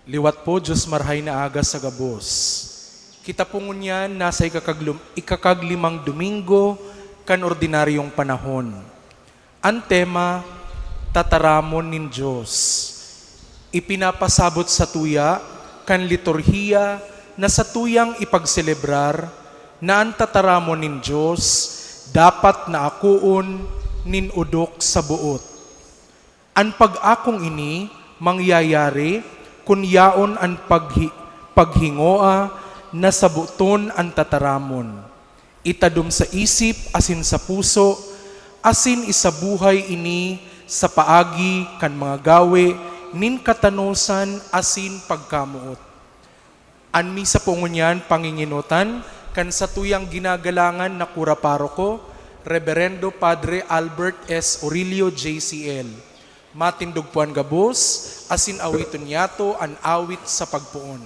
Liwat po, Diyos marhay na aga sa gabos. Kita po ngunyan nasa ikakaglimang Domingo kan ordinaryong panahon. Ang tema, tataramon nin Diyos. Ipinapasabot sa tuya kan liturhiya na sa tuyang ipagselebrar na ang tataramon nin Diyos dapat na akuon nin udok sa buot. Ang pag-akong ini mangyayari kun yaon ang paghingoa na sabuton ang tataramon. Itadum sa isip asin sa puso, asin isabuhay ini sa paagi kan mga gawe, nin katanosan asin pagkamuot. An misa po ngunyan panginginutan, kan sa tuyang ginagalangan na kura paroko, Reverendo Padre Albert S. Aurelio JCL. Matindog po ang gabos, asin awiton yato ang awit sa pagpuon.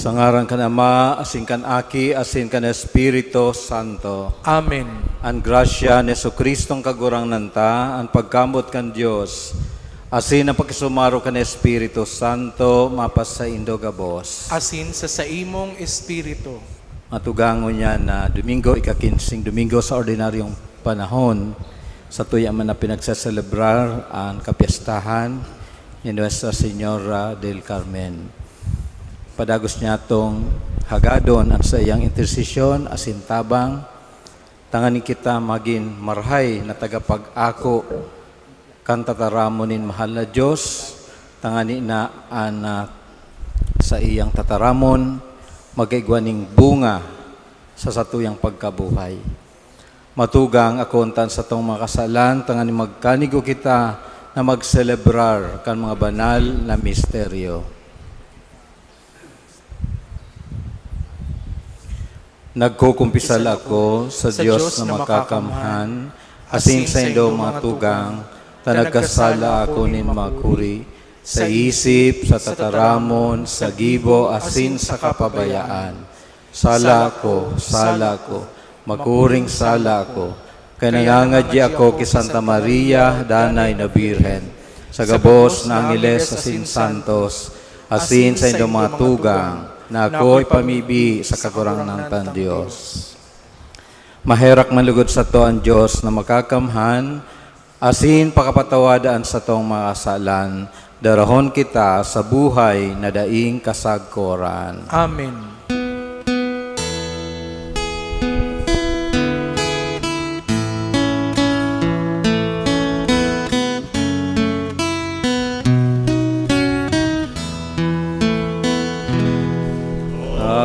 Sa ngaran kan Ama, asin kan Aki, asin kan Espiritu Santo. Amen. Ang grasya ni Jesucristong kagurang nanta, ang pagkamot kan Dios, Asin ang pakisumaro ka na Espiritu Santo, mapas sa indogabos. asin sa saimong espiritu. Matugangon niya na Domingo, ikakinsing Domingo sa ordinaryong panahon, sa tuya man na pinagsaselebrar ang kapiyastahan ni Nuestra Señora del Carmen. Padagos niya itong hagadon ang sa iyang intersesyon, asin tabang, tanganin kita maging marhay na tagapag-ako kan tataramonin mahal na Diyos, tangani na anak sa iyang tataramon, magaigwaning bunga sa satuyang pagkabuhay. Matugang akontan sa tong mga kasalan, tangani magkanigo kita na magselebrar kan mga banal na misteryo. Nagkukumpisal ako sa Diyos na makakamhan, asin sa indo mga tugang, ta nagkasala ako nin makuri, sa isip, sa tataramon, sa gibo, asin sa kapabayaan. Sala ko, makuring sala ko. Kaya nangangadyi ako kay Santa Maria, danay na Birhen, sa gabos na Angeles asin Santos, asin sa inyong mga tugang, na ako'y pamibi sa kakurangan ng Diyos. Maherak manlugod sa to ang Diyos na makakamhan, asin pakapatawadaan sa tong mga kasalan, darahon kita sa buhay na daing kasagkoran. Amen.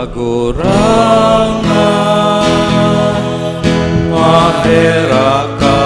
Kagurangan, maherak ka,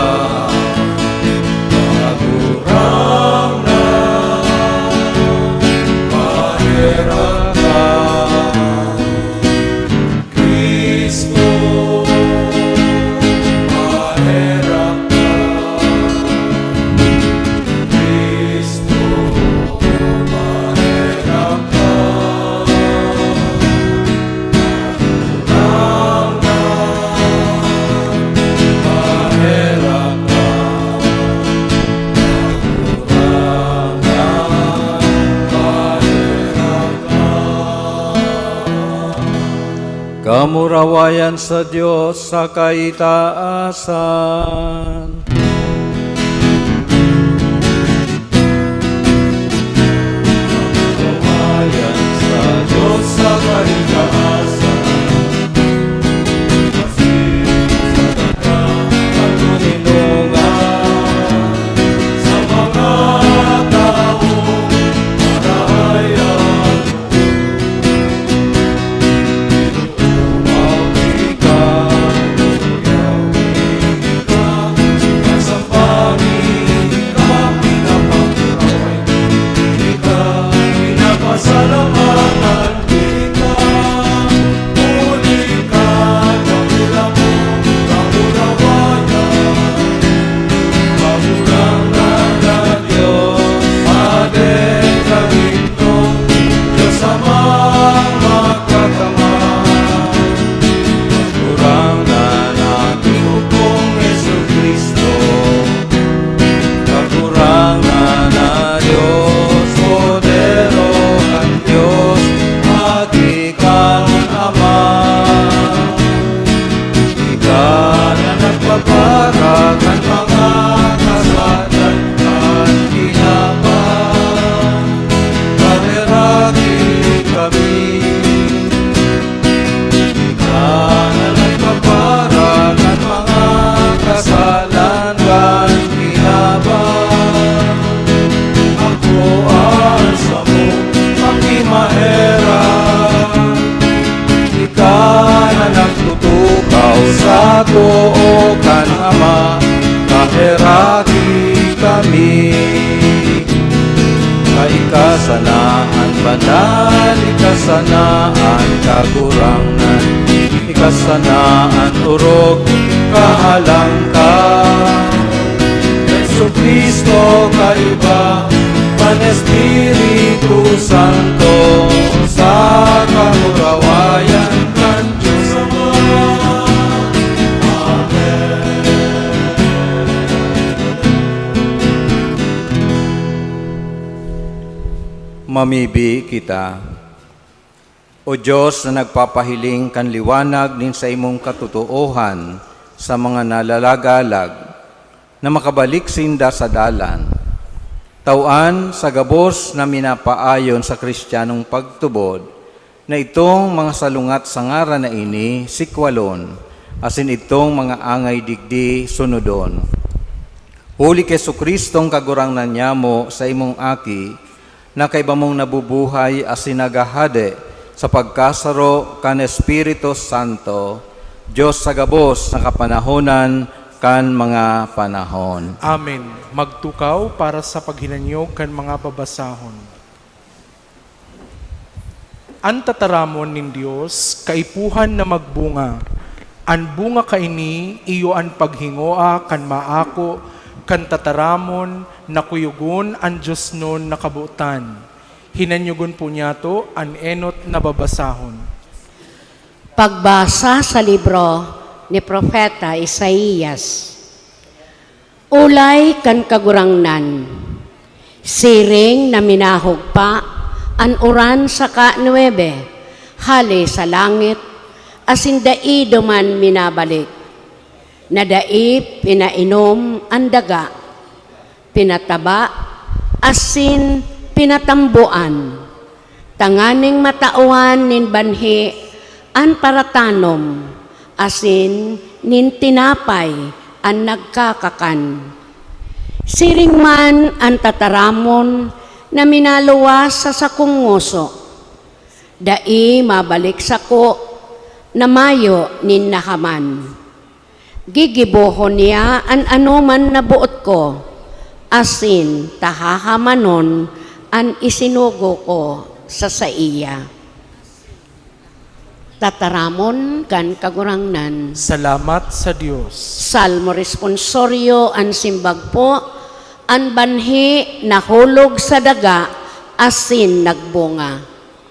kamurawayan sa Diyos sa kaitaasan. Kamurawayan sa Diyos sa kaitaasan. Asin sa taga at tunilungan sa mga taong marahayan. Salamatan kita, muli ka, kapila mo, kamurawayan, kamurangan na Diyos, Aden Kagintong, Diyos Amang magkakamay, kamurangan natin upong Jesucristo, kamurangan na Diyos, Podero, Diyos, Ikaw Ama, Ikaw na nagpaparag ang mga kasalan at ginapan, kaheragi kami. Ikaw na nagpaparag ang mga kasalan at ginapan, ako ang samo maheran, ikaw na nagtutukaw sa tuo kan Ama, kaheraki kami. Kaikasanaan banal, ikasanaan kagurangan, ikasanaan urog, kahalangkan. Jesucristo kaiba, Pan Espiritu Santo, sa kamurawayan kan Diyos Ama. Amen. Mamibi kita. O Diyos na nagpapahiling kan liwanag nin sa imong katutuohan sa mga nalalagalag na makabalik sinda sa dalan. Tauan sa gabos na minapaayon sa Kristiyanong pagtubod na itong mga salungat sa ngaran na ini sikwalon, asin itong mga angay digdi sunodon. Huli kay Kristong kagurangnan niya mo sa imong aki, na kay bamong nabubuhay asin nagahade sa pagkasaro kan Espiritu Santo, Diyos sa gabos na kapanahonan kan mga panahon. Amen. Magtukaw para sa paghinanyog kan mga babasahon. Ang tataramon nin Dios kaipuhan na magbunga. An bunga kaini iyo an paghingoa kan maako kan tataramon na kuyugon an Diyos nun nakabutan. Hinanyugon po niya to an enot na babasahon. Pagbasa sa libro ni Propeta Isaías. Ulay kan kagurangnan, siring na minahog pa, an uran sa ka-9, hali sa langit, asin dai duman minabalik. Nadai pinainom ang daga, pinataba, asin pinatambuan, tanganing matauan nin banhi, an paratanom, asin nin tinapay, an nagkakakan. Siring man ang tataramon na minaluwas sa sakong ngoso, dai mabalik sako na mayo nin nahaman. Gigibohon niya an anuman na buot ko, asin tahahamanon an isinugo ko sa saiya. Tataramon kan kagurangnan. Salamat sa Diyos. Salmo responsorio an simbag po, an banhi nahulog sa daga, asin nagbunga.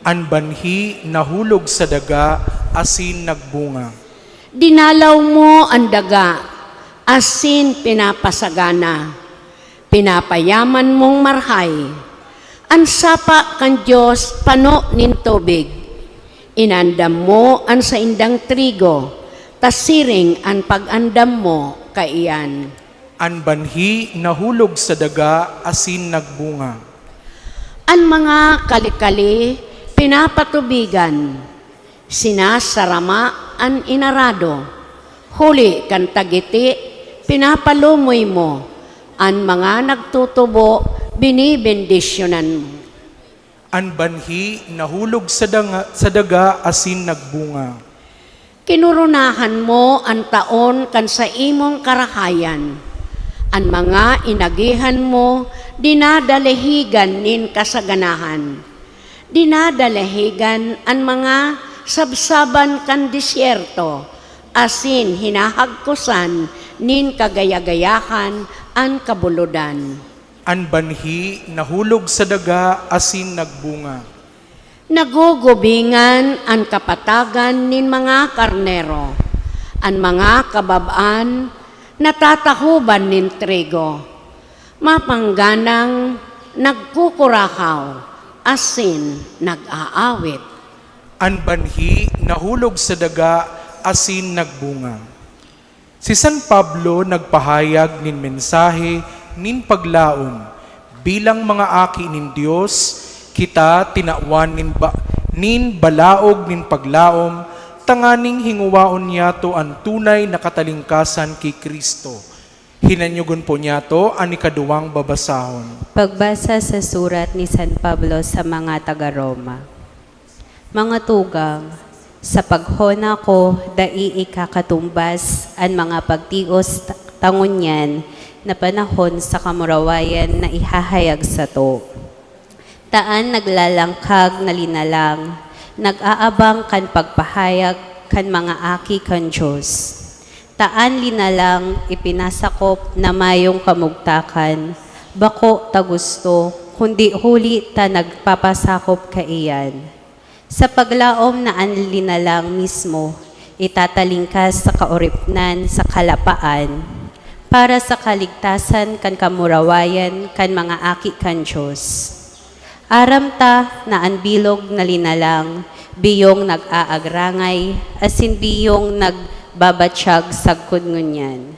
An banhi nahulog sa daga, asin nagbunga. Dinalaw mo ang daga, asin pinapasagana, pinapayaman mong marhay. Ang sapa kan Diyos pano nin tubig, inandam mo ang sa indang trigo, tasiring ang pag-andam mo kaiyan. An banhi nahulog sa daga, asin nagbunga. Ang mga kalikali pinapatubigan, sinasarama an inarado, huli kan tagiti, pinapalumoy mo, an mga nagtutubo, binibendisyonan mo. An banhi nahulog sa daga, asin nagbunga. Kinurunahan mo ang taon kan sa imong karahayan, an mga inagihan mo, dinadalahigan nin kasaganahan, dinadalahigan an mga sabsaban kan disyerto, asin hinahagkusan nin kagayagayahan an kabuludan. An banhi nahulog sa daga, asin nagbunga. Nagugubingan ang kapatagan nin mga karnero, ang mga kababaan natatahuban nin trigo, mapangganang nagkukurakaw, asin nag-aawit. An banhi nahulog sa daga, asin nagbunga. Si San Pablo nagpahayag nin mensahe nin paglaom, bilang mga aki nin Dios, kita tinawan nin balaog nin paglaom, tanganing hinguwaon niya to ang tunay na katalingkasan kay Kristo. Hinanyugon po niya to ang ikaduwang babasahon. Pagbasa sa surat ni San Pablo sa mga taga-Roma. Mga tugang, sa paghona ko, dai ikakatumbas ang mga pagtios tangunyan na panahon sa kamurawayan na ihahayag sa to. Taan naglalangkag na linalang, nag-aabang kan pagpahayag kan mga aki kan Diyos. Taan linalang ipinasakop na mayong kamugtakan, bako ta gusto, kundi huli ta nagpapasakop kaiyan. Sa paglaom na anlinalang mismo, itatalingkas sa kaoripnan sa kalapaan, para sa kaligtasan kan kamurawayan kan mga aki kan Diyos. Aramta na anbilog na linalang, biyong nag-aagrangay, asin biyong nagbabatsyag sagkod ngunyan.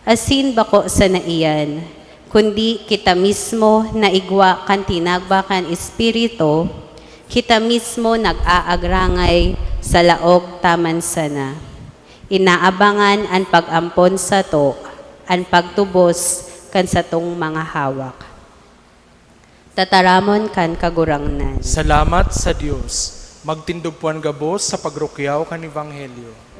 Asin bako sa naiyan, kundi kita mismo na igwa kan tinagba kan espiritu, kita mismo nag-aagrangay sa laog taman sana. Inaabangan ang pag-ampon sa to, ang pagtubos kan sa tong mga hawak. Tataramon kan kagurangnan. Salamat sa Dios. Magtindugpuan gabos sa pagrukyaw kan Ebanghelyo.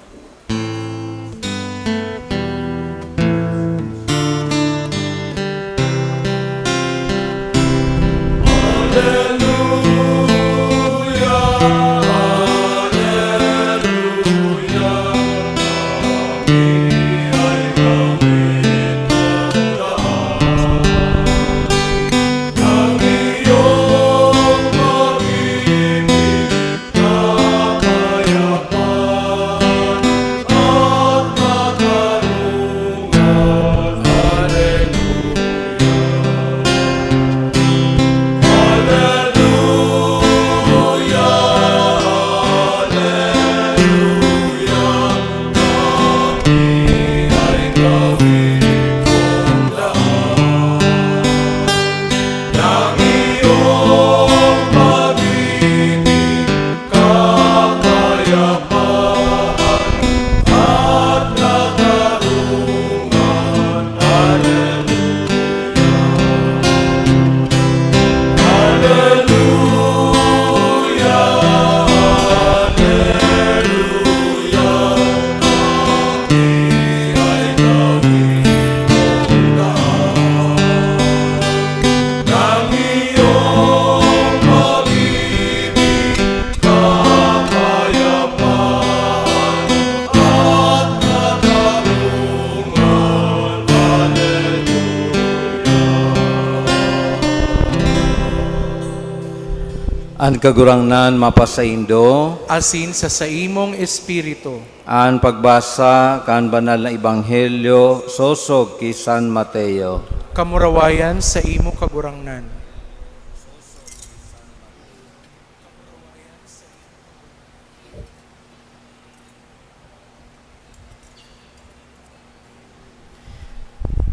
An kagurangnan mapasaindo, Asin sa saimong espiritu. an pagbasa kan banal na ebanghelyo sosog ki San Mateo. Kamurawayan sa imo kagurangnan.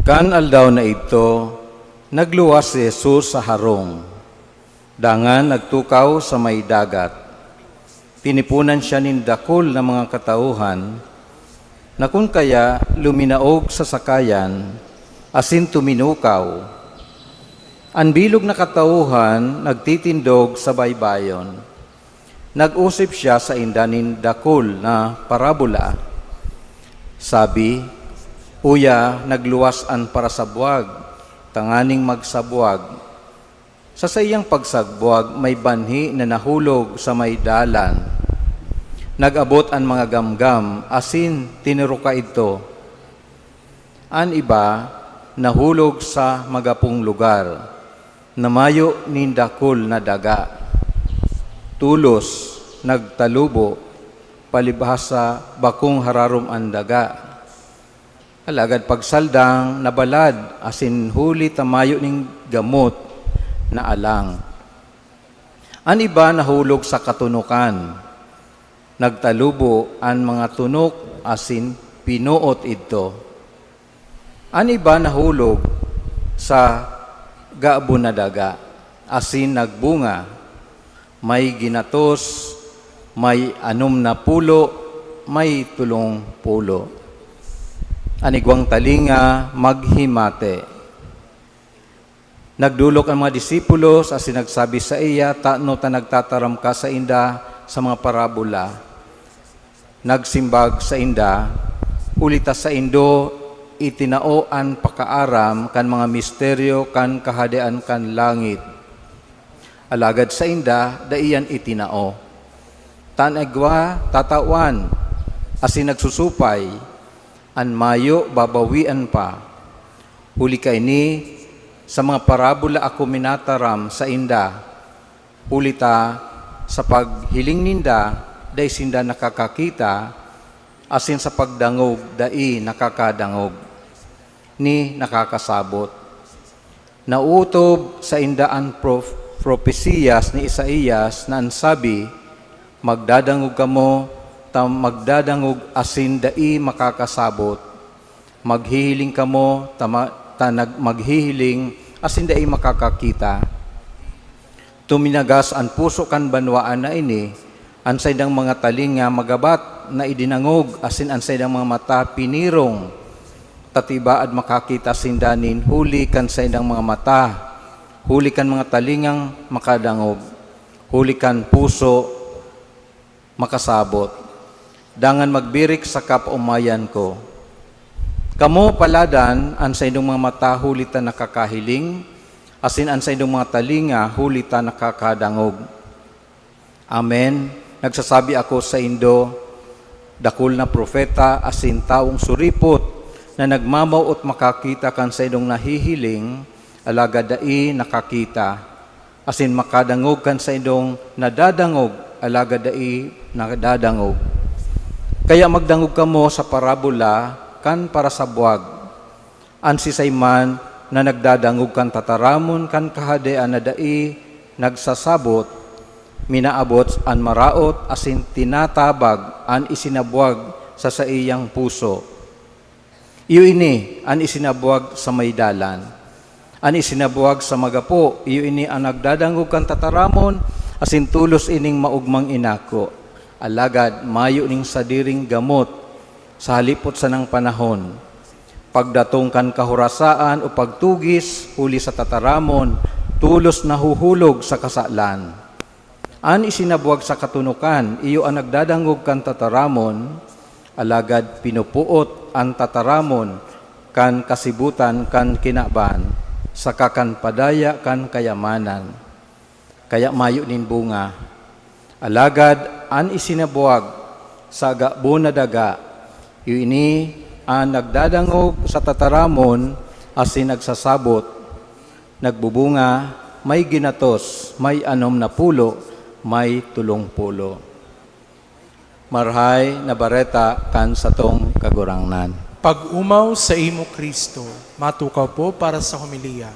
Kan aldaw na ito, nagluwas si Jesus sa harong. Dangan nagtukaw sa may dagat. Tinipunan siya nin dakol na mga katauhan, na kung kaya luminaog sa sakayan, asin tuminukaw. Ang bilog na katauhan nagtitindog sa baybayon. Nag-usip siya sa indanin dakol na parabola. Sabi, uya nagluwas an para sa buwag, tanganing magsabwag. Sa sayang pagsagbuwag, may banhi na nahulog sa may dalan. Nag-abot ang mga gamgam, asin tiniruka ito. An iba, nahulog sa magapong lugar, namayo nindakol na daga. Tulos, nagtalubo, palibhasa, bakong hararom ang daga. Alagad pagsaldang, nabalad, asin huli tamayo ning gamot, na alang. An iba nahulog sa katunukan. Nagtalubo ang mga tunok asin pinuot ito. An iba nahulog sa gaabo na daga asin nagbunga. May ginatos, may 60, may 30. Anigwang talinga maghimate. Nagdulok ang mga disipulo sa sinagsabi sa iya, tano ta nagtataram ka sa inda sa mga parabola. Nagsimbag sa inda, ulita sa indo, itinaoan pakaaram kan mga misteryo kan kahadian kan langit. Alagad sa inda, daiyan itinao. Tanagwa, tatawan, asin nagsusupay, an mayo babawian pa. Huli kay ni, sa mga parabola ako minataram sa inda, ulita sa paghiling ninda, day sinda nakakakita, asin sa pagdangog, dai nakakadangog, ni nakakasabot. Nautob sa indaan propesiyas ni Isaías na ansabi, magdadangog kamo, magdadangog asin dai makakasabot. Maghihiling kamo, maghihiling asin dai makakakita. Tuminagas ang puso kan banwaan na ini, ansay dang mga talinga magabat na idinangog, asin ansay dang mga mata pinirong, tatibaad makakita sindanin, huli kan sa idang mga mata, huli kan mga talingang makadangog, huli kan puso makasabot. Dangan magbirik sa kapumayan ko. Kamo paladan, ansay idong mga mata, huli ta nakakahiling, asin ansay idong mga talinga, huli ta nakakadangog. Amen. Nagsasabi ako sa indo, dakul na propeta, asin taong suripot, na nagmamaot makakita kan sa idong nahihiling, alaga dai nakakita, asin makadangog kan sa idong nadadangog, alaga dai nadadangog. Kaya magdangog kamo sa parabola, kan para sa buwag. Ansi sayman na nagdadangog kan tataramon, kan kahadean na dai nagsasabot, minaabot an maraot, asin tinatabag an isinabuwag sa iyang puso. Iyo ini an isinabuwag sa maydalan, an isinabuwag sa magapo. Iyo ini ang nagdadangog kan tataramon, asin tulos ining maugmang inako. Alagad mayo ning sadiring gamot sa halipot sa nang panahon. Pagdatong kan kahurasaan o pagtugis, huli sa tataramon, tulos na huhulog sa kasalan. An isinabuwag sa katunukan, iyo ang nagdadangog kan tataramon, alagad pinupuot ang tataramon, kan kasibutan kan kinaban, saka kan padaya kan kayamanan. Kaya mayo nin bunga. Alagad an isinabuwag sa gabo na daga, iyo ini ang nagdadangog sa tataramon, asin nagsasabot, nagbubunga, may ginatos, may 60, may 70. Marhay na bareta kan sa tong kagurangnan. Pag umaw sa imo Kristo, matukaw po para sa homilya.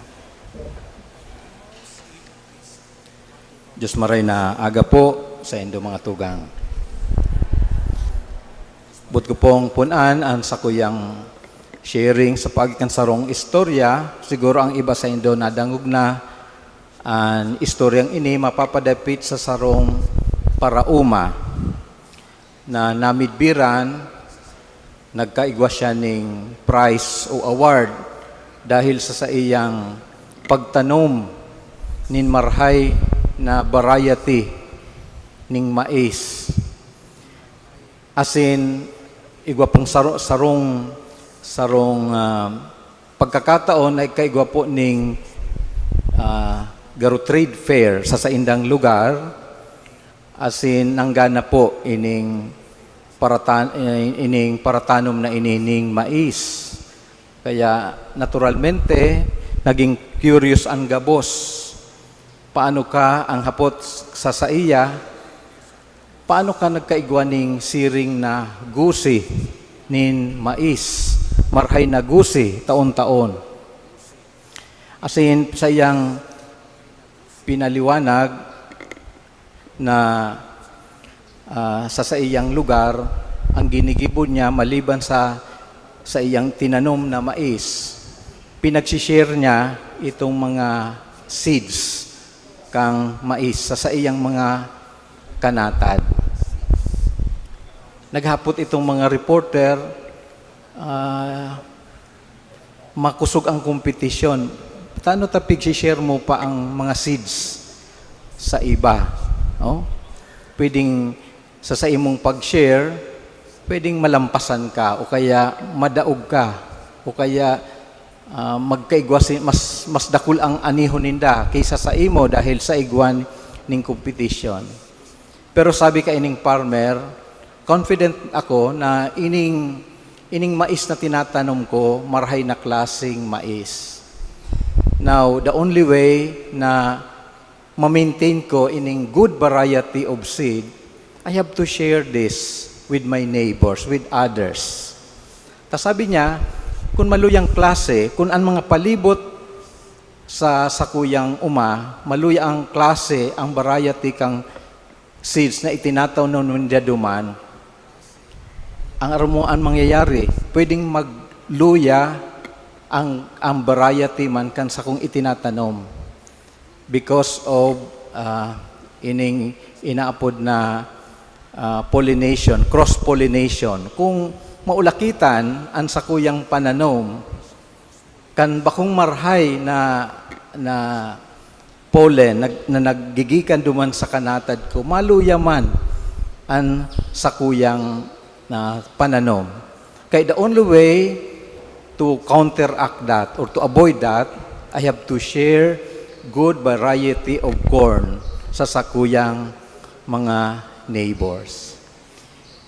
Diyos maray na aga po sa indo mga tugang. But ko pong punan ang sa kuyang sharing sa pagikan sarong istorya. Siguro ang iba sa indo nadangog na ang istoryang ini mapapadapit sa sarong parauma na namidbiran, nagkaigwa siya ning prize o award dahil sa iyang pagtanom nin marhay na variety ning mais. Asin igwa pong sarong pagkakataon ay kaigwa po ning garo trade fair sa indang lugar, asin nanggana po ining paratanom na inining mais. Kaya naturalmente naging curious ang gabos. Paano ka ang hapot sa iya? Paano ka nagkaigwa ning siring na gusi nin mais? Marhay na gusi taon-taon. Asin sa iyang pinaliwanag na sa iyang lugar, ang ginigibon niya maliban sa iyang tinanom na mais, pinagsishare niya itong mga seeds kang mais sa iyang mga kanatad. Naghapot itong mga reporter, makusog ang kompetisyon. Paano tapig share mo pa ang mga seeds sa iba? No? Pwedeng sa imong pag-share, pwedeng malampasan ka o kaya madaog ka o kaya magkaigwasin, mas dakul ang anihon ninda kaysa sa imo dahil sa igwan ning competition. Pero sabi ka ining farmer, confident ako na ining mais na tinatanom ko, marhay na klaseng mais. Now, the only way na ma-maintain ko ining good variety of seed, I have to share this with my neighbors, with others. Ta sabi niya, kung maluyang klase, kung ang mga palibot sa sakuyang uma, maluya ang klase, ang variety kang seeds na itinataw nun duman, ang aramuan mangyayari, pwedeng magluya ang variety man kan sa kung itinatanom because of ining inaapod na pollination, cross-pollination. Kung maulakitan ang sakuyang pananom, kan bakong marhay na pollen na naggigikan duman sa kanatad ko, maluyaman ang sakuyang na pananom. Kaya the only way to counteract that or to avoid that, I have to share good variety of corn sa sakuyang mga neighbors.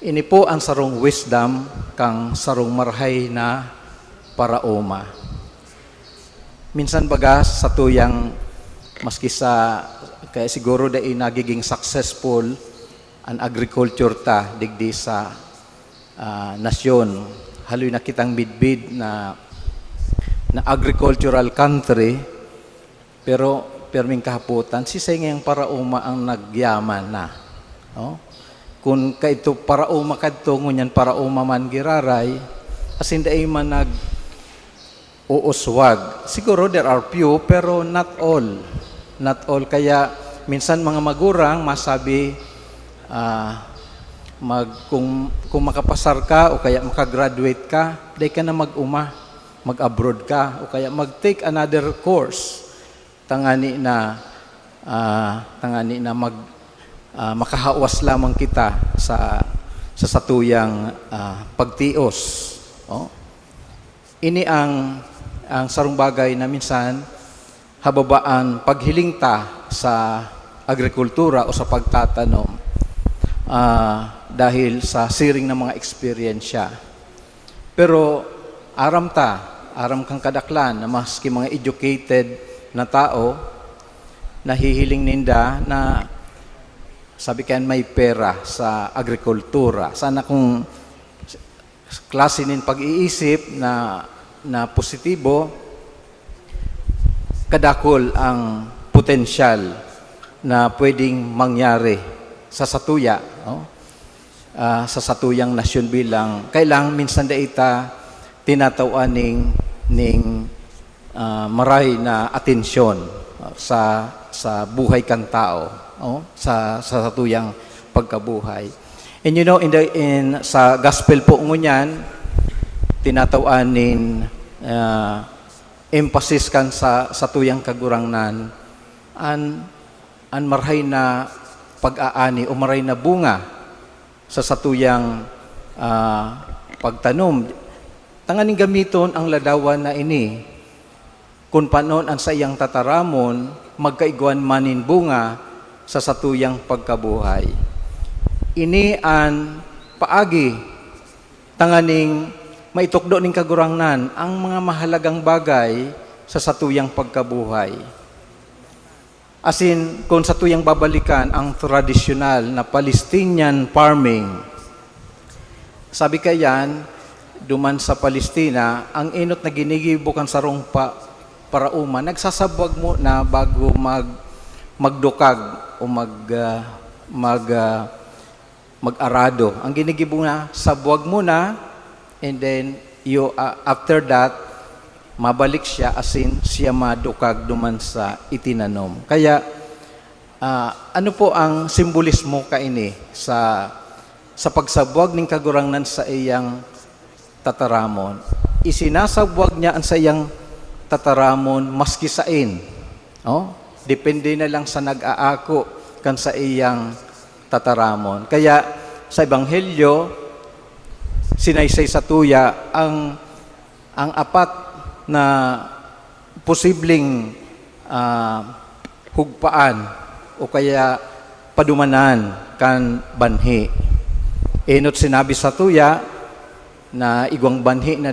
Ini po ang sarong wisdom kang sarong marhay na paraoma. Minsan baga sa tuyang maski sa kaya siguro dahil nagiging successful ang agriculture ta digdi sa nasyon. Haloy na kitang bidbid na agricultural country, pero perming kahaputan, si ngayong parauma ang nagyaman na. No? Kung kaito parauma kadto ngunyan parauma man giraray, asin dahil man uuswag. Siguro there are few, pero not all. Not all. Kaya minsan mga magurang masabi, kung makapasar ka o kaya makagraduate ka, di ka na mag-uma, mag-abroad ka, o kaya mag-take another course. Tangani na makahawas lamang kita sa satuyang pagtios. Oh? Ini ang sarong bagay na minsan hababaan paghiling ta sa agrikultura o sa pagtatanom dahil sa siring ng mga eksperyensya. Pero aram kang kadaklan na maski mga educated na tao, nahihiling ninda na sabi kayan may pera sa agrikultura. Sana kung klase nin pag-iisip na positibo, kadakol ang potensyal na pwedeng mangyari sa satuya, no? Sa satuyang nasyon bilang kailang minsan daita tinatawan ning maray na atensyon sa buhay kang tao, no? sa satuyang pagkabuhay. And you know, sa gospel po ngunyan, tinatawaanin emphasis kan sa tuyang kagurangnan an marhay na pag-aani o maray na bunga sa satuyang pagtanom. Tanganing gamiton ang ladawan na ini kung panon ang sa iyang tataramon magkaiguan manin bunga sa satuyang pagkabuhay. Ini an paagi tanganing maitukdo ning kagurangnan ang mga mahalagang bagay sa satuyang pagkabuhay. Asin, kung satuyang babalikan ang tradisyonal na Palestinian farming, sabi kayan, duman sa Palestina, ang inot na ginigibukan sa rong parauma, nagsasabwag mo na bago magdukag o mag-arado. Ang ginigibo na, sabwag mo na, and then after that, mabalik siya asin siya madukag duman sa itinanom. Kaya ano po ang simbolismo kaini sa pagsabwag ning kagurangnan sa iyang tataramon? Isinasabwag niya ang sa iyang tataramon maski sain. Oh? Depende na lang sa nag-aako kan sa iyang tataramon. Kaya sa ebanghelyo sinaysay sa tuya ang apat na posibleng hugpaan o kaya padumanan kan banhi. Enot sinabi sa tuya na igwang banhi na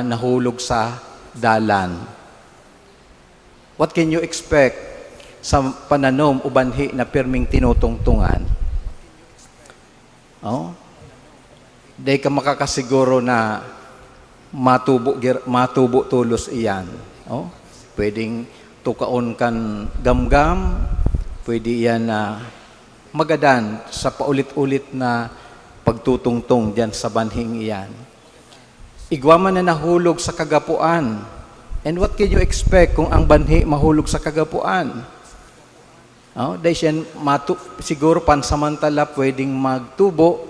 nahulog sa dalan. What can you expect sa pananom o banhi na perming tinutungtungan? Oh? Di ka makakasiguro na matubo tulos iyan. Oh? Pwedeng tukaon kan gamgam, pwede yan na magadan sa paulit-ulit na pagtutungtong diyan sa banhing iyan. Igwaman na nahulog sa kagapuan. And what can you expect kung ang banhi mahulog sa kagapuan? Dahil siya siguro pansamantala pwedeng magtubo,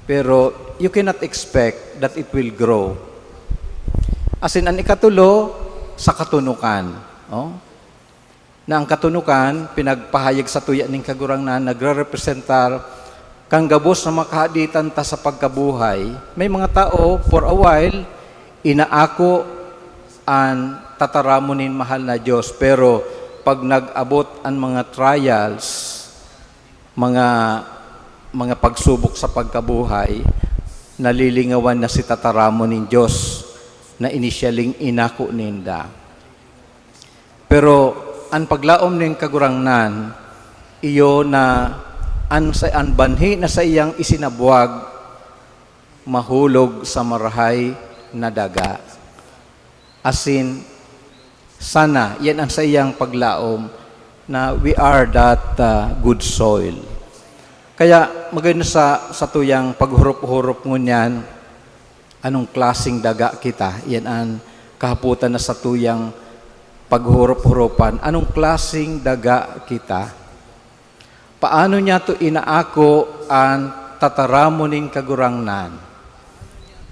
pero you cannot expect that it will grow. As in, ang ikatulo, sa katunukan. Na ang katunukan, pinagpahayag sa tuya ng kagurangnan, nagre-representar kang gabos na makahaditan ta sa pagkabuhay. May mga tao, for a while, inaako ang tataramunin mahal na Diyos, pero pag nag-abot ang mga trials, mga pagsubok sa pagkabuhay, nalilingawan na si tataramunin Diyos na initialing inako ninda. Pero ang paglaom ng kagurangnan, iyo na ang banhi na sa iyang isinabuwag, mahulog sa marahay na daga. Asin, sana, yan ang sa iyang paglaom na we are that good soil. Kaya maganda sa tuyang paghurup-hurup ngunyan, anong klaseng daga kita? Yan ang kahaputan na sa tuyang paghurup-hurupan. Anong klaseng daga kita? Paano niya to inaako ang tataramuning kagurangnan?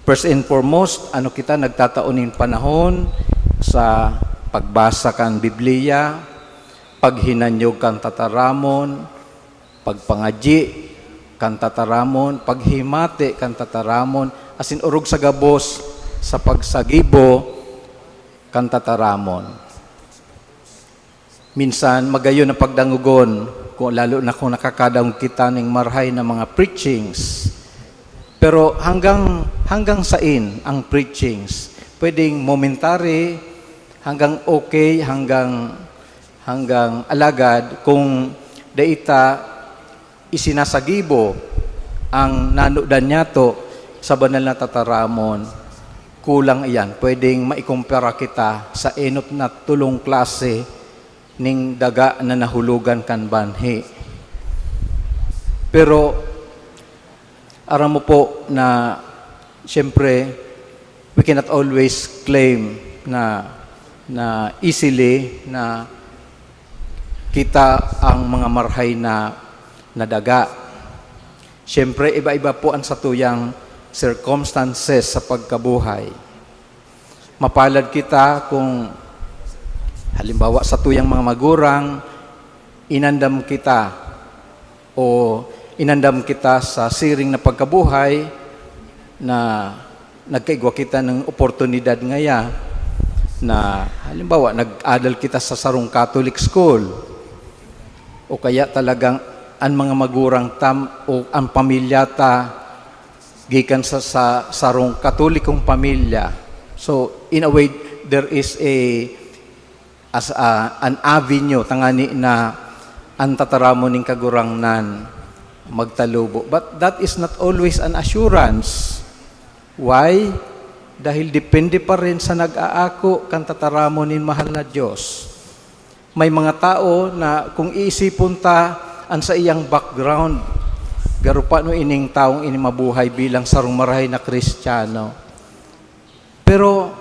First and foremost, ano kita nagtataunin panahon sa pagbasa kan Biblia, paghinanyog kan tataramon, pagpangaji kan tataramon, paghimate kan tataramon, asin urog sa gabos sa pagsagibo kan tataramon. Minsan magayon na pagdangugon, kung lalo na kung nakakadang kita ng marhay na mga preachings. Pero hanggang sain ang preachings? Pwedeng momentary, hanggang okay, hanggang alagad, kung daita isinasagibo ang nanudan niya to sa banal na tataramon, kulang iyan. Pwedeng maikumpara kita sa enot na tulong klase ning daga na nahulugan kan banhi. Pero aram mo po na siyempre we cannot always claim na easily na kita ang mga marhay na daga. Siyempre iba-iba po ang satuyang circumstances sa pagkabuhay. Mapalad kita kung halimbawa sa tuyang mga magurang, inandam kita sa siring na pagkabuhay na nagkaigwa kita ng oportunidad ngaya na halimbawa nag-adal kita sa sarong Catholic school o kaya talagang ang mga magurang o ang pamilya ta gikan sa sarong Katolikong pamilya. So in a way there is an avenue tangani na ang tataramon ning kagurangnan magtalubo. But that is not always an assurance. Why? Dahil depende pa rin sa nag-aako kan tataramon nin mahal na Diyos. May mga tao na kung iisipon ta ang sa iyang background, garupa no ining taong ini mabuhay bilang sarong marahay na Kristiyano. Pero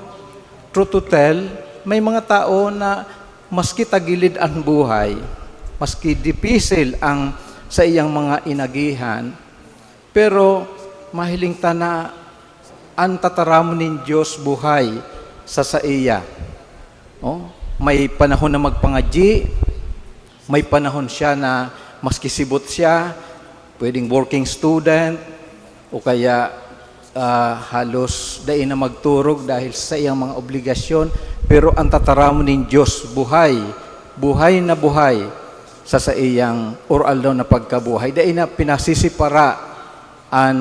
true to tell, may mga tao na maski tagilid ang buhay, maski dipisil ang sa iyang mga inagihan, pero mahiling ta na ang tataramon nin Diyos buhay sa iya. May panahon na magpangaji, may panahon siya na maski sibot siya, pwedeng working student, o kaya halos dahil na magturog dahil sa iyang mga obligasyon, pero ang tataramon nin Diyos buhay na buhay sa iyang oral daw na pagkabuhay. Dahil na pinasisipara ang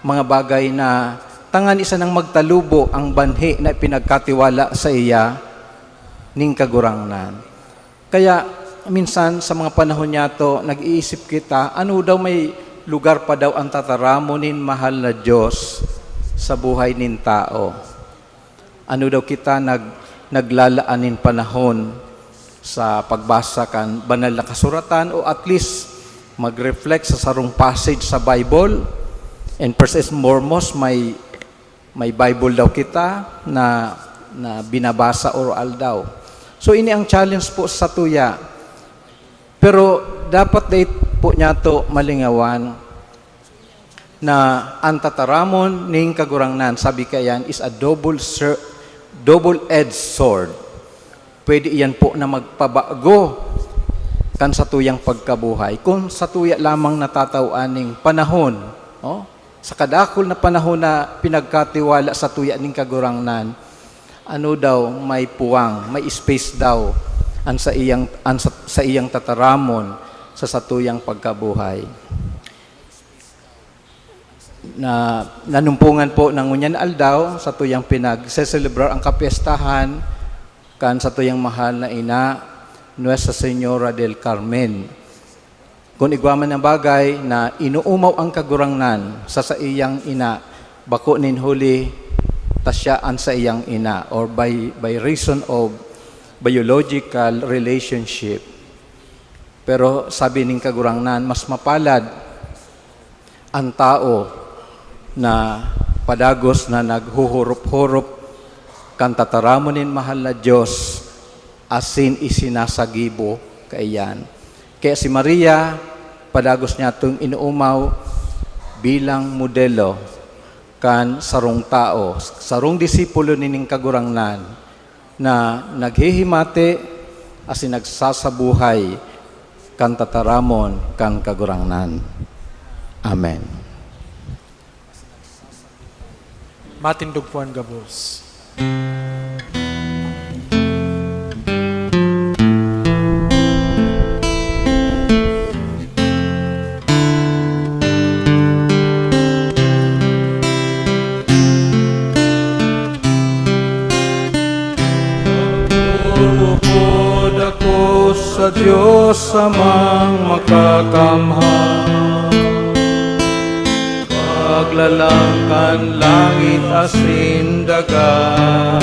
mga bagay na tangan isa nang magtalubo ang banhi na pinagkatiwala sa iya ning kagurangnan. Kaya minsan sa mga panahon niya to, nag-iisip kita, ano daw may lugar pa daw ang tataramonin mahal na Diyos sa buhay nin tao. Ano daw kita naglalaanin panahon sa pagbasa kan banal na kasuratan o at least mag-reflect sa sarong passage sa Bible. And first is foremost, may Bible daw kita na binabasa oral daw. So ini ang challenge po sa tuya. Pero dapat date po niya to malingawan na ang tataramon ning kagurangnan, sabi kayan, is a double-edged sword. Pwede iyan po na magpabago kan sa tuyang pagkabuhay. Kung sa tuya lamang natatawaan ning panahon, sa kadakol na panahon na pinagkatiwala sa tuya ning kagurangnan, ano daw, may puwang, may space daw sa iyang tataramon sa satuyang pagkabuhay. Na nanumpungan po ng unyan aldaw sa tuyang pinag-celebrar ang kapiestahan kan sa tuyang mahal na ina Nuestra Señora del Carmen. Kung igwaman ng bagay na inuumaw ang kagurangnan sa iyang ina, bako nin huli tasyaan sa iyang ina or by reason of biological relationship. Pero sabi ning kagurangnan, mas mapalad ang tao na padagos na naghuhurup-hurup kan tataramonin mahal na Diyos asin isinasagibo kaiyan. Kaya si Maria, padagos niya itong inuumaw bilang modelo kan sarong tao, sarong disipulo nining kagurangnan na naghihimate asin nagsasabuhay kan tataramon kan kagurangnan. Amen. Matindog po ang gabos. Lubod ako sa Diyos amang makakamhan, paglalangkan langit asin dagat,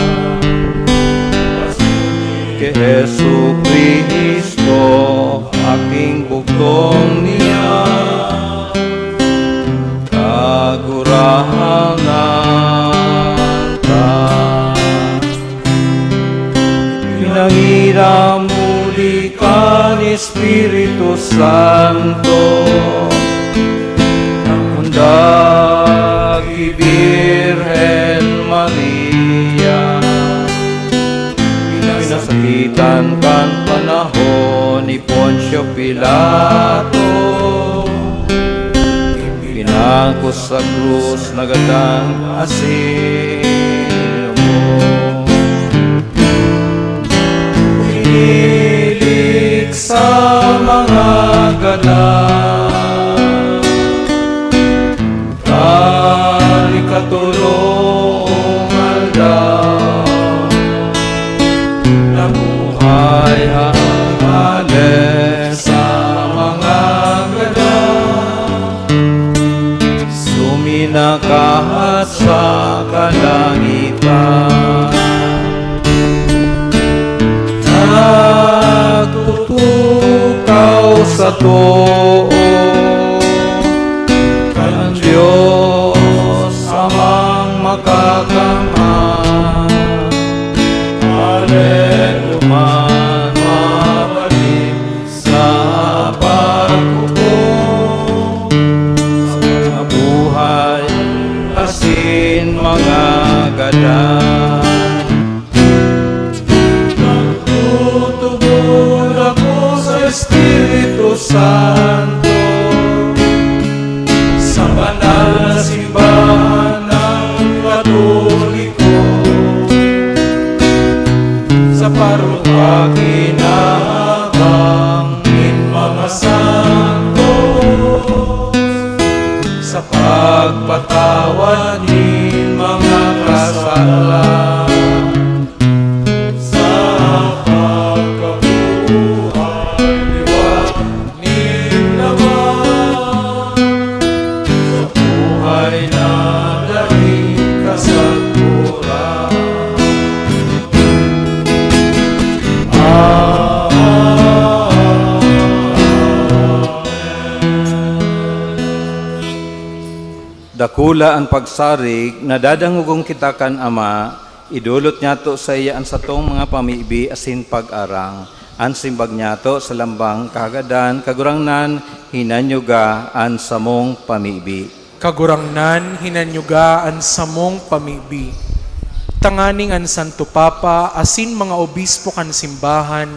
kay Jesu Cristo aking bugtong niya, kagurahangan ta. Pinangira muli ka ni Espiritu Santo, Dagi Birhen Maria, pinasakitan kan panahon ni Poncio Pilato, pinakos sa krus nagatang asil mo. Pinilig sa mga galang, katulong aldaw, nabuhay hangale sa mga galang, suminakahat sa kalangitan, nagtutukaw sa too kan Diyos amang makakamhan. Aleluman mabalik sa paghukom, sa mga buhay asin mga galang. Nagtutubod ako sa Espiritu Santo, sa banal na simbahan ng Katoliko, sa parokya kinahangin mga santo, sa pagpatawad nin mga kasalan, sa pagkabuhay liwat nin dakula ang pagsarig, nadadangugong kita kan Ama, idulot niya to sa iya ang satong mga pamibi asin pag-arang. An simbag niya to sa lambang kagadan, kagurangnan, hinanyuga an samong pamibi. Kagurangnan, hinanyugaan sa mong pamibi. Tanganing an Santo Papa, asin mga obispo kan simbahan,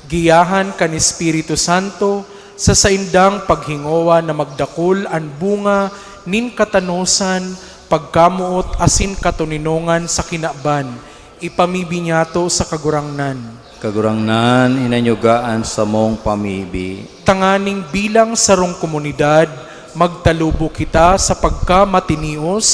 giyahan kan Espiritu Santo, sa saindang paghingowa na magdakul an bunga nin katanusan, pagkamuot asin katuninongan sa kinaban, ipamibi niya to sa kagurangnan. Kagurangnan, hinanyugaan sa mong pamibi. Tanganing bilang sarong komunidad, magtalubo kita sa pagkamatinios,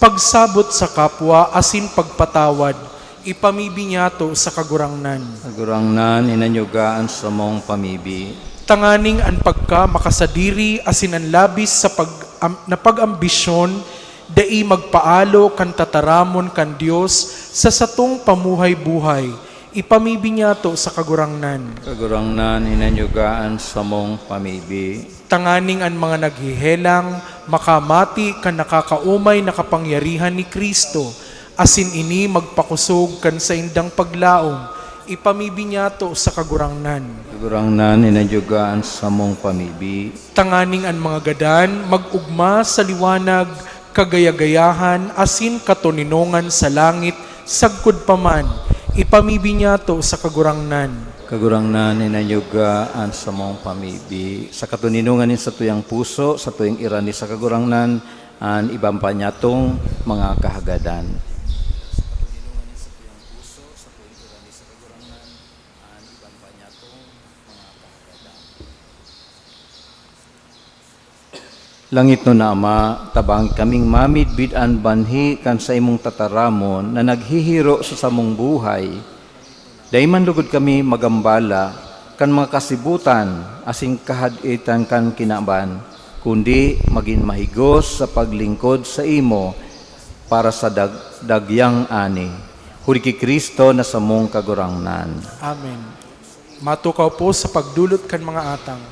pagsabot sa kapwa asin pagpatawad, ipamibi niya to sa kagurangnan. Kagurangnan, hinanyugaan sa mong pamibi. Tanganing an pagka makasadiri asin ang labis sa pag-ambisyon, dai magpaalo kan tataramon kan Dios sa satong pamuhay-buhay, ipamibi niya to sa kagurangnan. Kagurangnan, hinanyugaan sa mong pamibi. Tanganing an mga naghihelang, makamati kan nakakaumay na kapangyarihan ni Kristo, asin ini magpakusog kan sa indang paglaom, ipamibi niya to sa kagurangnan. Kagurangnan, hinanyugaan sa mong pamibi. Tanganing an mga gadan, mag-ugma sa liwanag, kagayagayahan, asin katuninongan sa langit, sagkod paman, ipamibi niya to sa kagurangnan. Kagurangnan, hinanyugaan sa mong pamibi. Sa katuninungan ni sa tuyang puso, sa tuyang irani sa kagurangnan, an ibang panyatong mga kahagadan. Langit no na Ama, tabang kaming mamid bidan banhi kan sa imong tataramon na naghihiro sa samong buhay. Dayman lugod kami magambala kan mga kasibutan asing kahaditan kan kinaban, kundi maging mahigos sa paglingkod sa imo para sa dagyang ani. Huli ki Kristo na samong kagurangnan. Amen. Matukaw po sa pagdulot kan mga atang.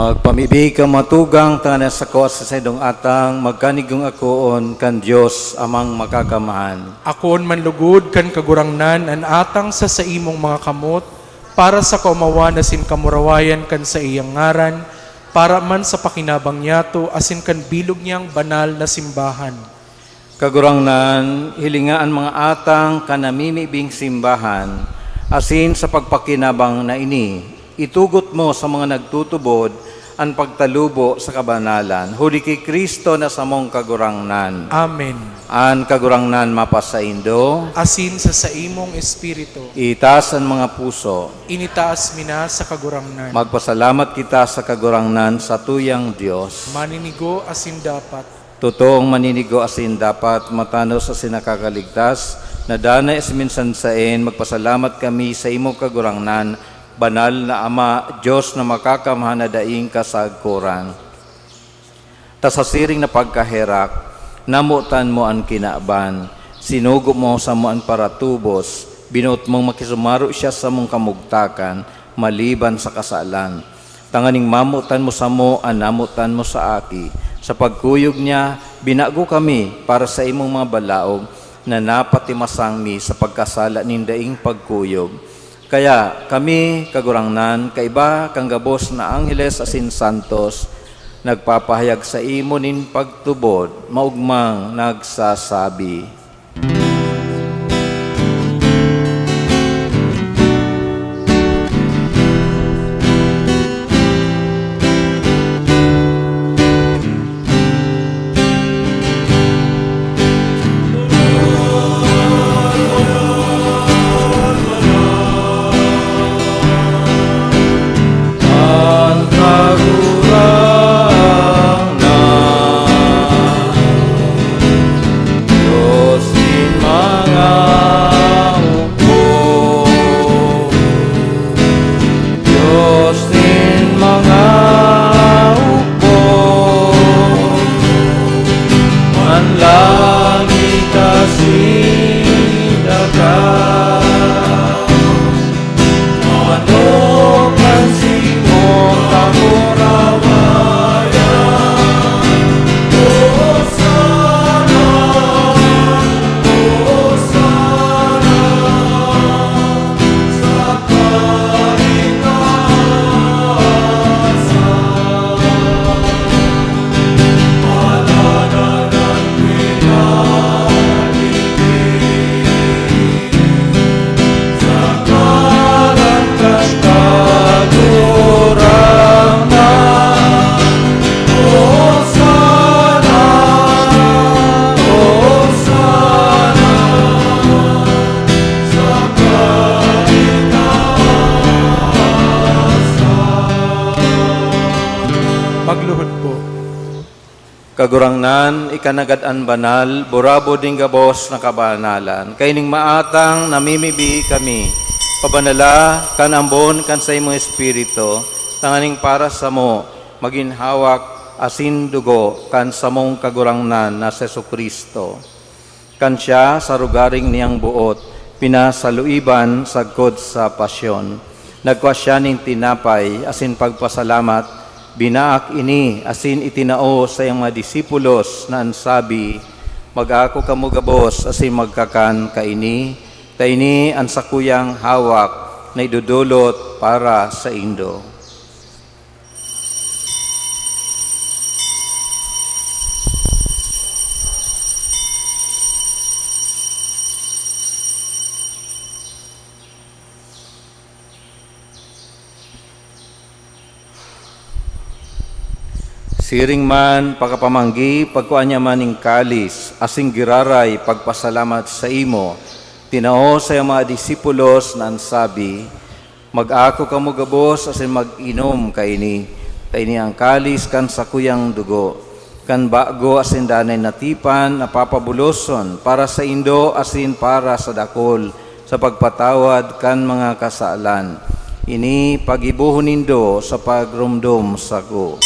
Magpamibig ka matugang tangan sa ko sa saydong atang magkanigong akoon kan Dios amang makakamahan. Akoon manlugod kan kagurangnan an atang sa imong mga kamot, para sa kaumawa na sin kamurawayan kan sa iyang ngaran, para man sa pakinabang niyato asin kan bilog niyang banal na simbahan. Kagurangnan, hilingaan mga atang kanamimibing simbahan, asin sa pagpakinabang na ini, itugot mo sa mga nagtutubod ang pagtalubo sa kabanalan. Huli kay Kristo na samong kagurangnan. Amen. An kagurangnan mapasaindo, Asin sa imong espiritu, itaas ang mga puso. initaas mina sa kagurangnan. Magpasalamat kita sa kagurangnan sa tuyang Diyos. Maninigo asin dapat. Totoong maninigo asin dapat matanos sa sinakakaligtas, na danay minsan sain, magpasalamat kami sa imo kagurangnan, banal na Ama, Diyos na makakamahan na daing kasagkuran. Ta sa siring na pagkaherak, namutan mo ang kinaaban, sinugo mo sa mo ang paratubos, binuot mong makisumaro siya sa mong kamugtakan, maliban sa kasalan. Tanganing mamutan mo sa mo, anamutan mo sa aki. Sa pagkuyog niya, binago kami para sa imong mga balaog na napatimasang mi sa pagkasala nindaing pagkuyog. Kaya kami, kagurangnan, kaiba kang gabos na angheles asin santos, nagpapahayag sa imo nin pagtubod, maugmang nagsasabi. Magluhod po. Kagurangnan, ikanagad-an banal, burabo ding gabos na kabanalan. Kaining maatang namimibi kami, pabanala, kan ambon, kan sa imong espiritu, tanganing para sa mo, maginhawak, asin dugo, kan sa mong kagurangnan na sa Jesucristo. Kan siya sa rugaring niyang buot, pinasaluiban sagkod sa pasyon. Nagkwa siya ning tinapay, asin pagpasalamat, binaak ini, asin itinao sa iyang mga disipulos na ansabi, mag-ako kamugabos, asin magkakan kaini, taini ang sakuyang hawak na idudulot para sa indo. Siring man, pagkapamanggi, pagkuanya maning kalis, asing giraray, pagpasalamat sa imo, tinao sa iyong mga disipulos na ansabi, mag-ako kamugabos, asin mag-inom kaini, taini ang kalis kan sakuyang dugo, kan bago asin danay natipan, napapabuloson, para sa indo, asin para sa dakol, sa pagpatawad kan mga kasalan. Ini pagibuhon nindo sa pagrumdum sa ko.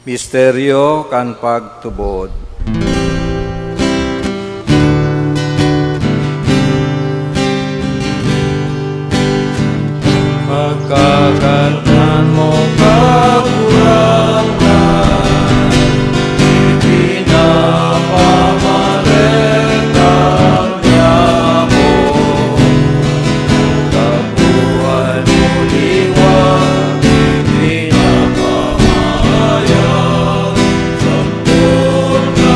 Misteryo kan pagtubod. Pagkakantan mo kakurangan, pinapamaretang niya mo. Kabuhay mo liwan, pinapahayag, sampun na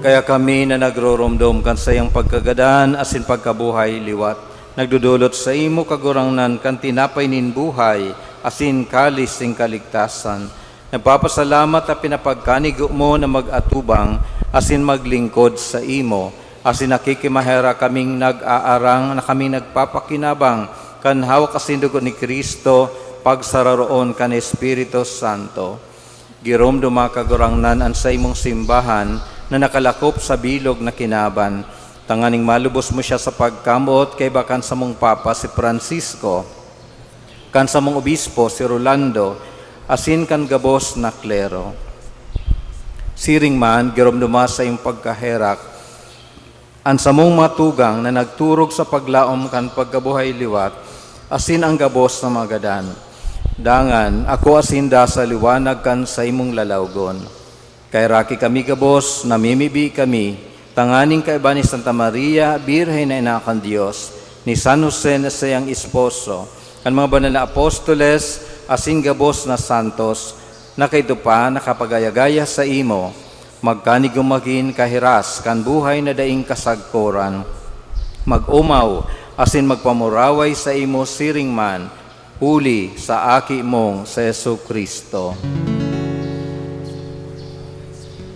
Kaya kami na nagroromdom kan sa iyang pagkagadan asin pagkabuhay liwat, nagdudulot sa imo kagurangnan kan tinapay nin buhay asin kalis sing kaligtasan. Nagpapasalamat at pinapagkanigo mo na mag-atubang asin maglingkod sa imo, asin nakikimahera kaming nag-aarang na kaming nagpapakinabang kan hawak asin dugo ni Kristo pagsararoon kan Espiritu Santo. Giromdom kagurangnan an sa imong simbahan na nakalakop sa bilog na kinaban. Tanganing malubos mo siya sa pagkamot kay bakan sa mong Papa si Francisco, kan sa mong Obispo si Rolando, asin kan gabos na klero. Siring man, giromduma sa iyong pagkaherak, an sa mong matugang na nagturog sa paglaom kan pagkabuhay liwat, asin ang gabos na magadan. Dangan, ako asinda sa liwanag kan sa imong lalawgon. Kay raki kami gabos, namimibi kami, tanganing kaiba ni Santa Maria, Birhen na inakan Diyos, ni San Jose na sayang esposo, kan mga banal na apostoles, asing gabos na santos, na kayto pa nakapagayagaya sa imo, magkanigumagin kahiras, kan buhay na daing kasagkoran, mag-umaw, asin magpamuraway sa imo siring man, uli sa aki mong sa Yesu Kristo.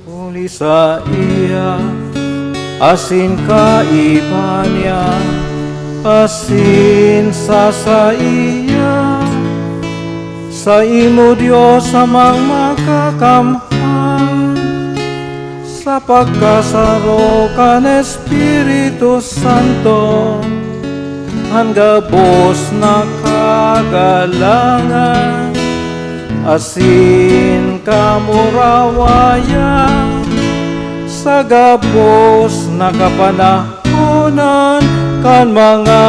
Uli sa iya, asin kaiba niya, asin sa iya, sa imo Diyos amang makakamhan, sa pagkasaro kan Espiritu Santo, ang gabos na kagalangan, asin kamurawayan, sa gabos na kapanahonan kan mga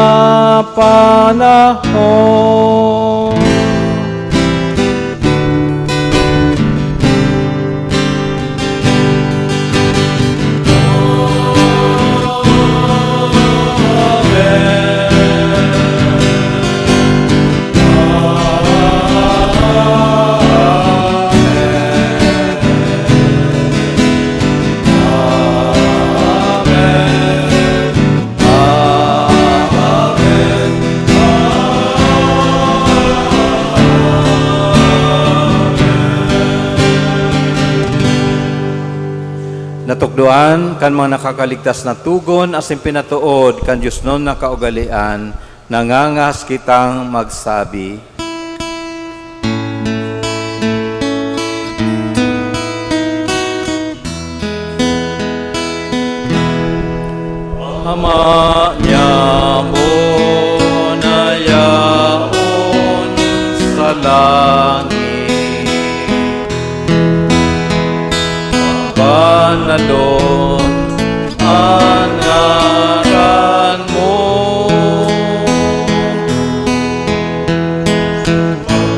panahon. Natukdoan kan mga nakakaligtas na tugon asin pinatuod kan Diyos nun na kaugalian, nangangas kitang magsabi. Ama niya mo na yaon sa langit, panalon ang ngaran mo,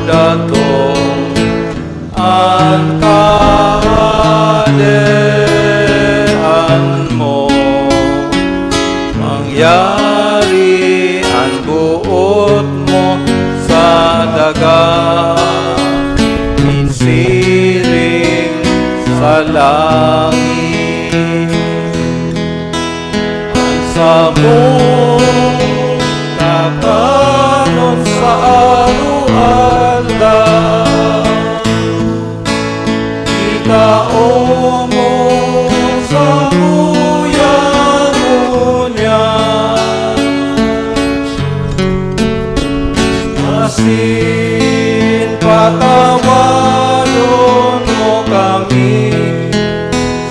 datong ang kaharian mo, mangyari ang buot mo sa dagat, insiring sa langit, ang samong kakanon sa aruanda, ikaon mo sa buyan mo niya, asin patawanon mo kami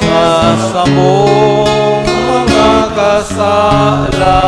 sa samong mga kasala,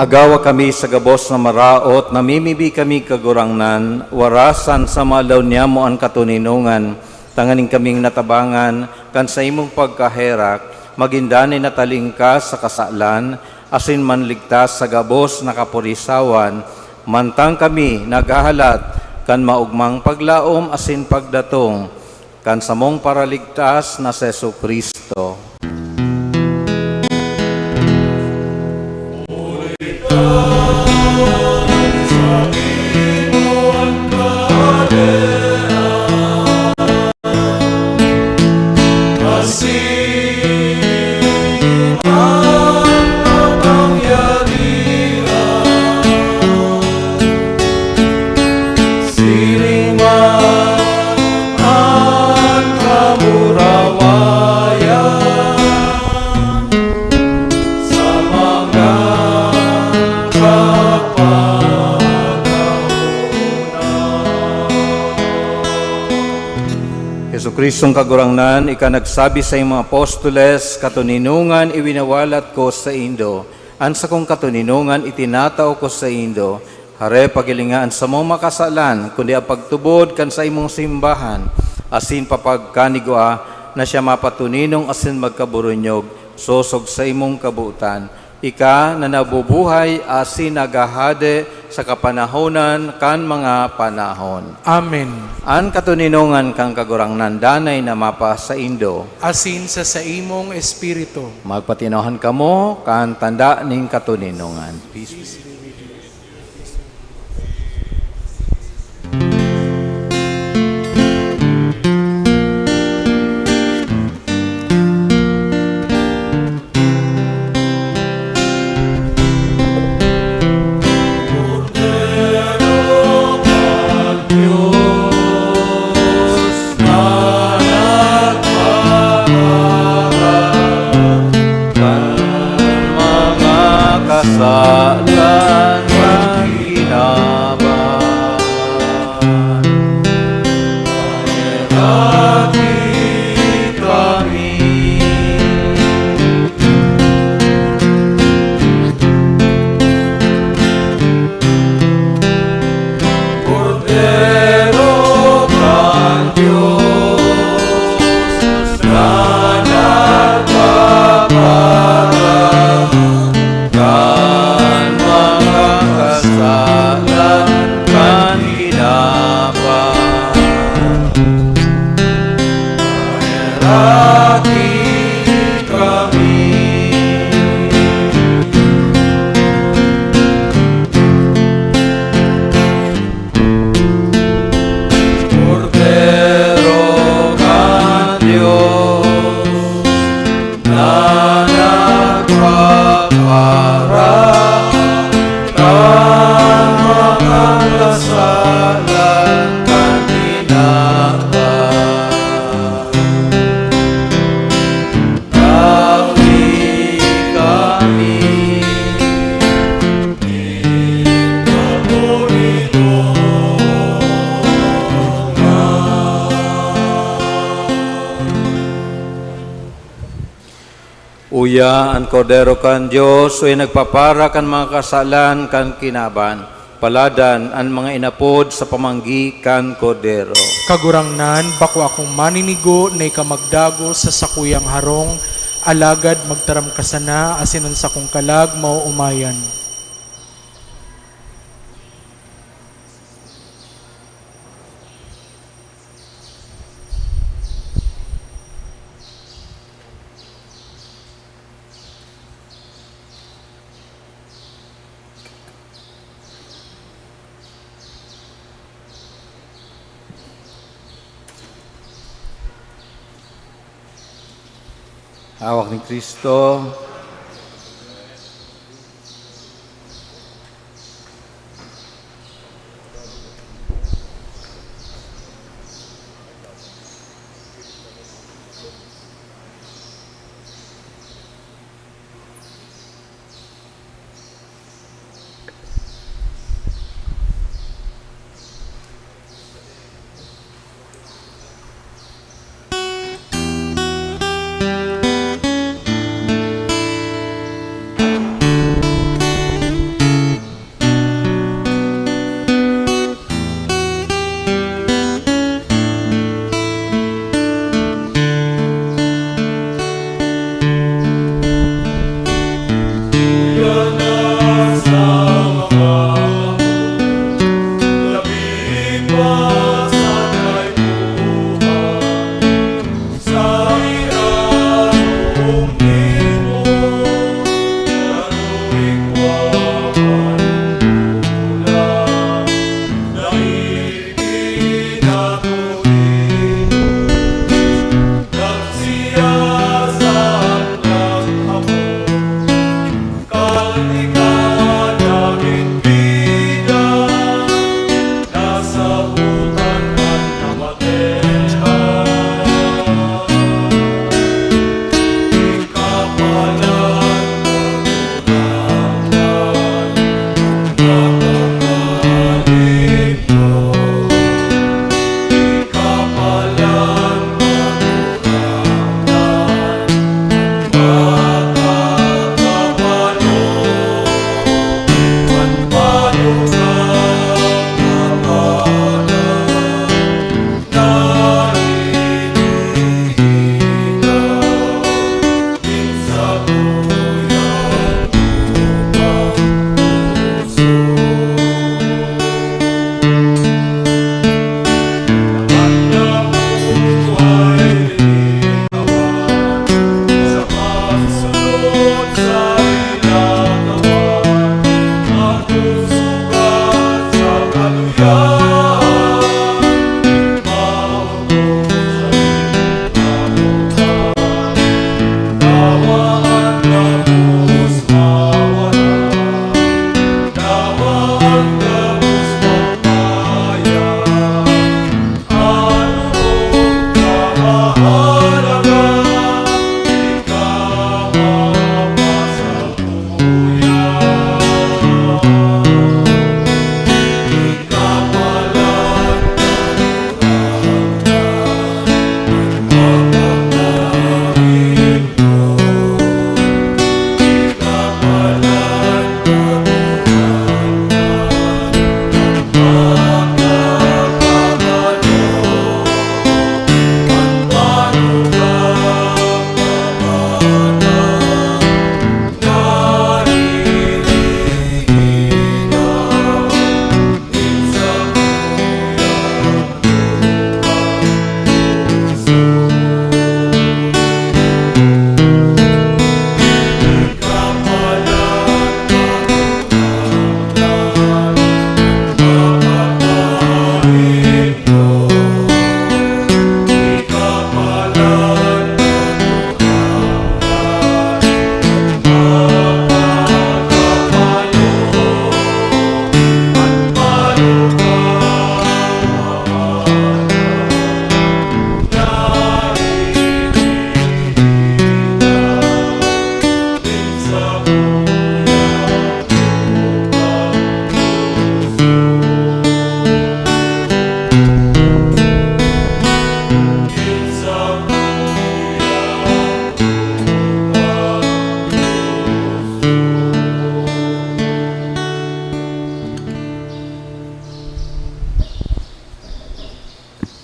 Agawa kami sa gabos na maraot, namimibi kami kagurangnan, warasan sa malaw niya mo ang katuninungan, tanganing kaming natabangan, kan sa imong pagkaherak, magindanay na talingka sa kasalan, asin manligtas sa gabos na kapurisawan, mantang kami naghahalat, kan maugmang paglaom asin pagdatong, kan sa mong paraligtas na sa Jesucristo. Kristong kagurangnan, ika nagsabi sa imong apostoles, katuninungan iwinawalat ko sa Indo. Ansa kong katuninungan itinatao ko sa Indo. Hare pagilingaan sa mong makasalan, kundi ang pagtubod kan sa imong simbahan. Asin papagkanigwa na siya mapatuninong asin magkaburunyog, sosog sa imong kabuutan. Ika na nabubuhay asin nagahade sa kapanahonan kan mga panahon. Amen. An katuninungan kang kagurangnan danay na mapa sa Indo. Asin sa imong espiritu. Magpatinohan kamo kan tanda ning katuninungan. Peace. Kasalan ng ginaban, pangirati kami. Cordero ng Diyos, na nagpapara kan mga kasalan kan ginaban. Pangirati kami. Cordero ng Diyos, na nagpapara kan mga kasalan kan ginaban. Tawi kami, Uya ang kordero kan Diyos, uy nagpapara kan mga kasalan kan kinaban. Paladan ang mga inapod sa pamanggi kan kordero. Kagurangnan, bako akong maninigo na ikamagdago sa sakuyang harong, alagad magtaram kasana, asinan sa kong kalag, mauumayan. Hawak ni Kristo.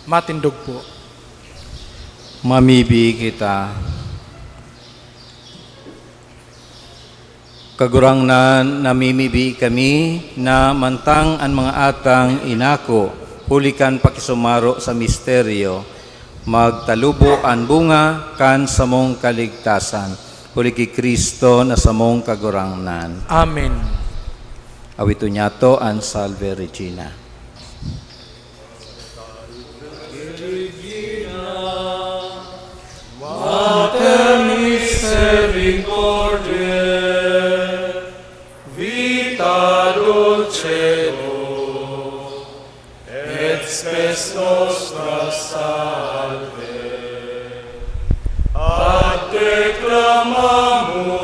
Matindog po. Mamibi kita. Kagurang na namimibi kami na mantang ang mga atang inako, hulikan pakisumaro sa misteryo, magtalubo ang bunga kan samong kaligtasan, huli ki Kristo na samong kagurangnan. Amen. Awito niya to ang Salve Regina. Vita dulcedo, et spes nostra salve. Ad te clamamus,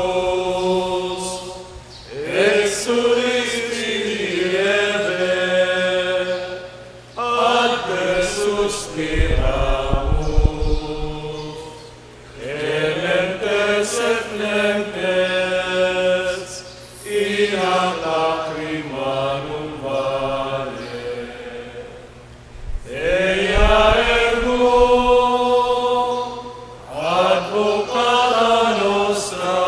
exulis filieve, ad te suspiramus, elementes et lentes, in ac lacrimanum vale. Eia ergo, advocata nostra,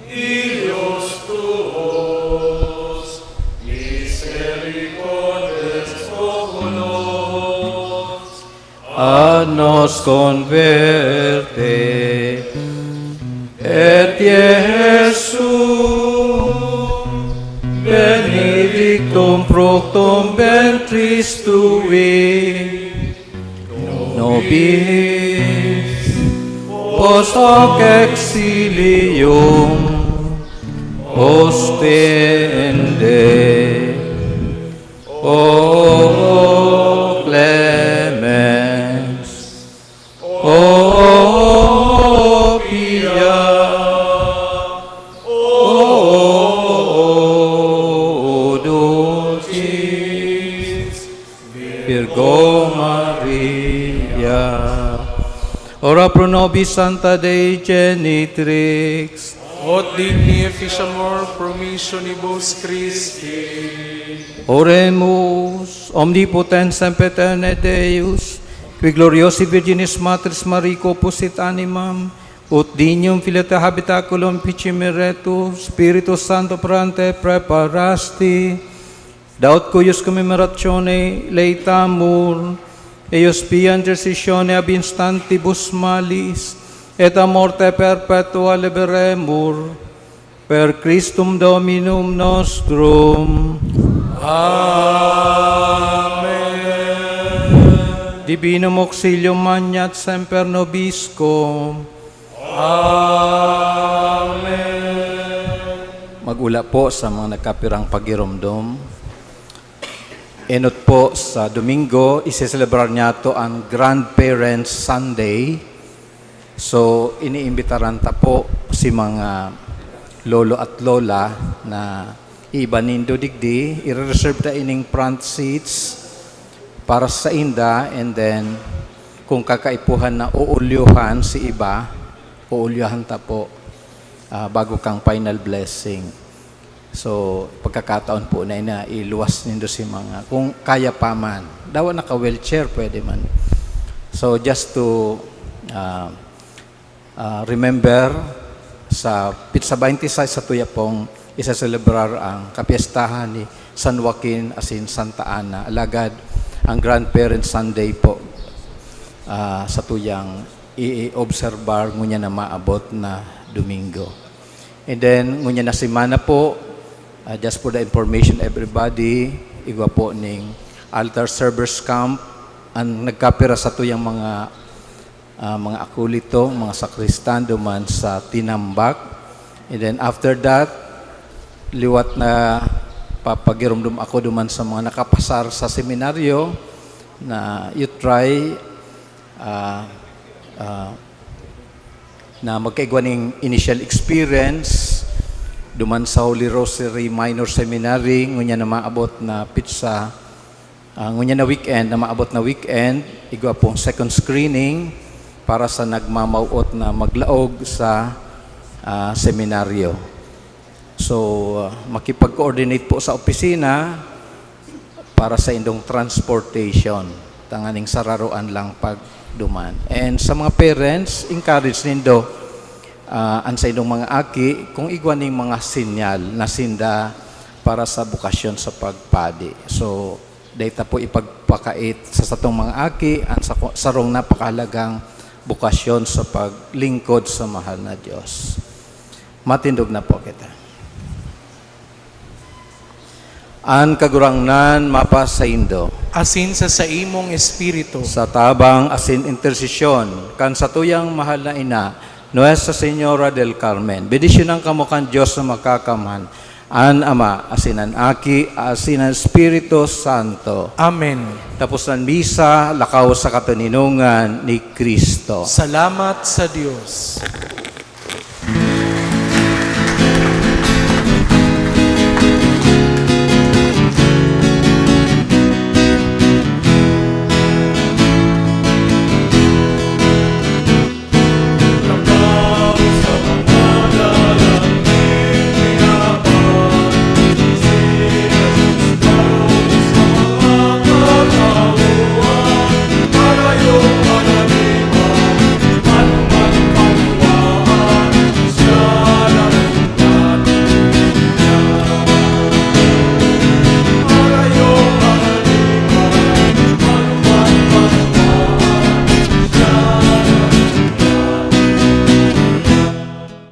ilios tuos, misericordes oculos, A nos converte, et Iesu, benedictum fructum ventris tui, nobis, post hoc exilium, ostende, o clemens, o pia, o dulcis, Virgo Maria. Ora pro nobis Santa Dei Genitrix, Ut digni efficiamur promissionibus Christi. Oremus, omnipotens sempiterne Deus, qui gloriosi Virginis Matris Mariae composit animam, ut dignum filiate habitaculum picimiretur, Spiritus Sancto prante preparasti, daut cuius commemoratione leitamur, eius pia intercessione ab instantibus malis, et a morte perpetua liberemur, per Christum Dominum nostrum. Amen. Divinum auxilium magnat semper nobiscum. Amen. Mag-ula po sa mga nagkapirang pagiromdom. Enot po sa Domingo, isi-celebrar niya to ang Grandparents Sunday. So, iniimbitaran ta po si mga lolo at lola na iba nindo digdi, i-reserve ta ining front seats para sa inda, and then kung kakaipuhan na uulyuhan si iba, uulyuhan ta po bago kang final blessing. So, pagkakataon po na iluwas nindo si mga, kung kaya pa man, dawa naka-wheelchair, pwede man. So, just to remember, sa Pitsa 26 sa Tuyapong, isa-celebrar ang kapiestahan ni San Joaquin asin Santa Ana. Alagad, ang Grandparents Sunday po sa Tuyang i-observar ngunya na maabot na Domingo. And then, ngunya na simana po, just for the information everybody, igwa po ning altar servers camp, ang nagkapira sa Tuyang mga akulito, mga sakristan duman sa Tinambak. And then after that, liwat na papagirumdum ako duman sa mga nakapasar sa seminaryo na you try na magkaigwa ng initial experience duman sa Holy Rosary Minor Seminary, ngunya na maabot na pitsa, ngunya na weekend, na maabot na weekend, igwa pong second screening para sa nagmamauot na maglaog sa seminaryo. So, makipag-coordinate po sa opisina para sa indong transportation. Tanganing sararuan lang pagduman. And sa mga parents, encourage nindo an sa indong mga aki kung igwaning mga sinyal na sinda para sa bukasyon sa pagpadi. So, data po ipagpakait sa satong mga aki ang sarong napakahalagang bukasyon sa paglingkod sa mahal na Diyos. Matindog na po kita. An kagurangnan mapas sa indo, Asin sa imong espiritu, sa tabang asin intersesyon, kan sa tuyang mahal na ina, Nuestra Señora del Carmen, bendisyonan kamo kan Diyos na makakamhan, an Ama, asin an Aki, asin an Espiritu Santo. Amen. Tapos ng misa, lakaw sa katuninungan ni Kristo. Salamat sa Diyos.